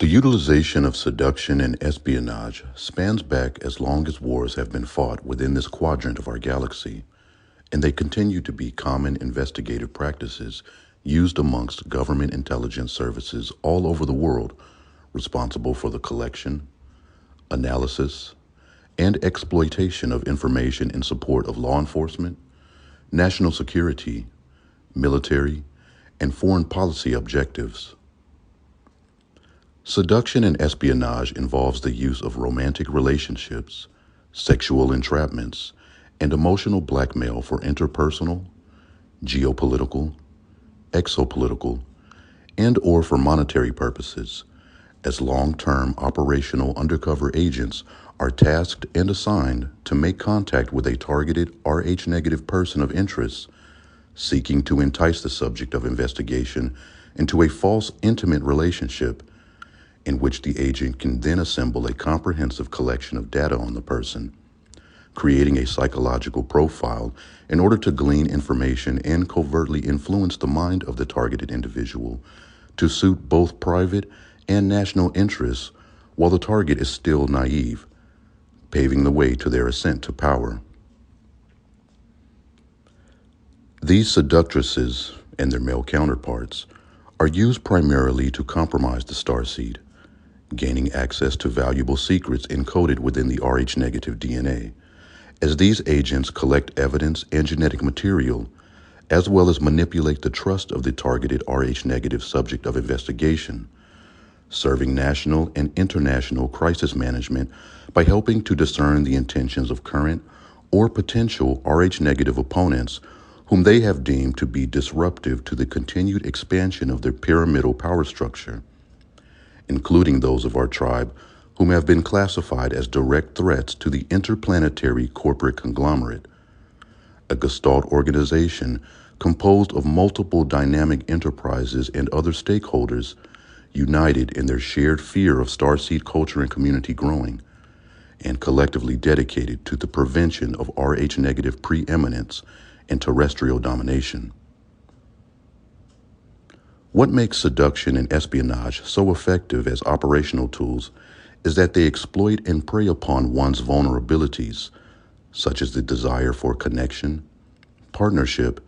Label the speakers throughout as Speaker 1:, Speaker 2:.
Speaker 1: The utilization of seduction and espionage spans back as long as wars have been fought within this quadrant of our galaxy, and they continue to be common investigative practices used amongst government intelligence services all over the world, responsible for the collection, analysis, and exploitation of information in support of law enforcement, national security, military, and foreign policy objectives. Seduction and espionage involves the use of romantic relationships, sexual entrapments, and emotional blackmail for interpersonal, geopolitical, exopolitical, and/or for monetary purposes, as long-term operational undercover agents are tasked and assigned to make contact with a targeted Rh-negative person of interest, seeking to entice the subject of investigation into a false intimate relationship in which the agent can then assemble a comprehensive collection of data on the person, creating a psychological profile in order to glean information and covertly influence the mind of the targeted individual to suit both private and national interests while the target is still naive, paving the way to their ascent to power. These seductresses and their male counterparts are used primarily to compromise the starseed, gaining access to valuable secrets encoded within the Rh-negative DNA, as these agents collect evidence and genetic material, as well as manipulate the trust of the targeted Rh-negative subject of investigation, serving national and international crisis management by helping to discern the intentions of current or potential Rh-negative opponents whom they have deemed to be disruptive to the continued expansion of their pyramidal power structure, including those of our tribe whom have been classified as direct threats to the interplanetary corporate conglomerate, a gestalt organization composed of multiple dynamic enterprises and other stakeholders united in their shared fear of starseed culture and community growing, and collectively dedicated to the prevention of Rh-negative preeminence and terrestrial domination. What makes seduction and espionage so effective as operational tools is that they exploit and prey upon one's vulnerabilities, such as the desire for connection, partnership,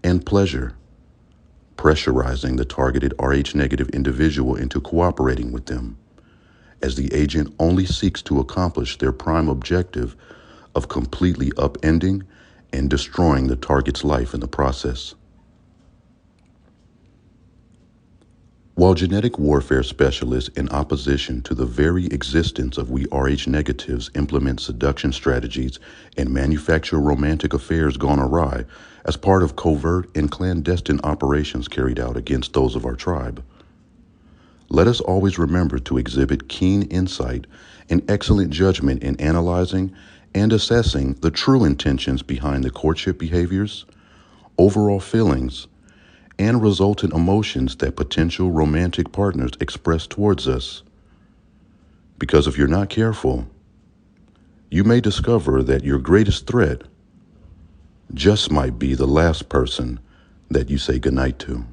Speaker 1: and pleasure, pressurizing the targeted Rh-negative individual into cooperating with them, as the agent only seeks to accomplish their prime objective of completely upending and destroying the target's life in the process. While genetic warfare specialists in opposition to the very existence of we Rh negatives implement seduction strategies and manufacture romantic affairs gone awry as part of covert and clandestine operations carried out against those of our tribe, let us always remember to exhibit keen insight and excellent judgment in analyzing and assessing the true intentions behind the courtship behaviors, overall feelings, and resultant emotions that potential romantic partners express towards us. Because if you're not careful, you may discover that your greatest threat just might be the last person that you say goodnight to.